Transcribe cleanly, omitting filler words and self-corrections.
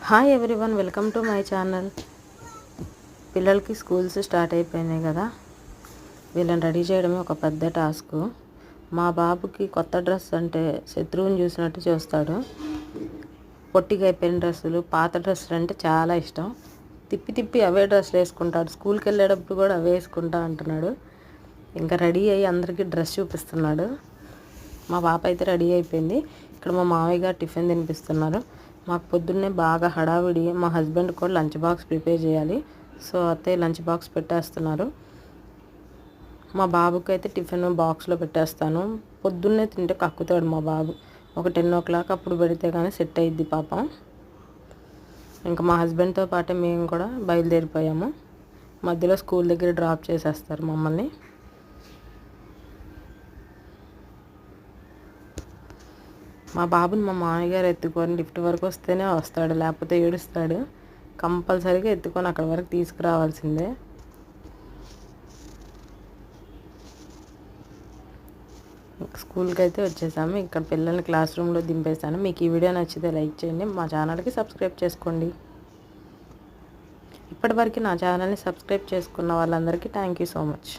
Hi everyone, welcome to my channel. పిల్లలకి schools start అయిపోయినాయి కదా, వీళ్ళని రెడీ చేయడమే ఒక పెద్ద టాస్క్. మా బాబుకి కొత్త డ్రెస్ అంటే శత్రువుని చూసినట్టు చూస్తాడు. పొట్టిగా అయిపోయిన డ్రెస్సులు, పాత డ్రెస్సులు అంటే చాలా ఇష్టం. తిప్పి తిప్పి అవే డ్రెస్సులు వేసుకుంటాడు. స్కూల్కి వెళ్ళేటప్పుడు కూడా అవే వేసుకుంటా అంటున్నాడు. ఇంకా రెడీ అయ్యి అందరికీ డ్రెస్ చూపిస్తున్నాడు. మా పాప అయితే రెడీ అయిపోయింది. ఇక్కడ మా మామయ్య గారు టిఫిన్ తినిపిస్తున్నారు. మాకు పొద్దున్నే బాగా హడావిడి. మా హస్బెండ్ కూడా లంచ్ బాక్స్ ప్రిపేర్ చేయాలి. సో అత్తయ్య లంచ్ బాక్స్ పెట్టేస్తున్నారు. మా బాబుకి అయితే టిఫిన్ బాక్స్లో పెట్టేస్తాను. పొద్దున్నే తింటే కక్కుతాడు మా బాబు. ఒక 10 o'clock అప్పుడు పెడితే కానీ సెట్ అయ్యిద్ది పాపం. ఇంకా మా హస్బెండ్తో పాటే మేము కూడా బయలుదేరిపోయాము. మధ్యలో స్కూల్ దగ్గర డ్రాప్ చేసేస్తారు మమ్మల్ని. మా బాబుని మా మామయ్య గారు ఎత్తుకొని లిఫ్ట్ వరకు వస్తేనే వస్తాడు, లేకపోతే ఏడుస్తాడు. కంపల్సరీగా ఎత్తుకొని అక్కడి వరకు తీసుకురావాల్సిందే. స్కూల్కి అయితే వచ్చేసాము. ఇక్కడ పిల్లల్ని క్లాస్ రూమ్లో దింపేశాను. మీకు ఈ వీడియో నచ్చితే లైక్ చేయండి, మా ఛానల్కి సబ్స్క్రైబ్ చేసుకోండి. ఇప్పటివరకు నా ఛానల్ని సబ్స్క్రైబ్ చేసుకున్న వాళ్ళందరికీ థ్యాంక్ యూ సో మచ్.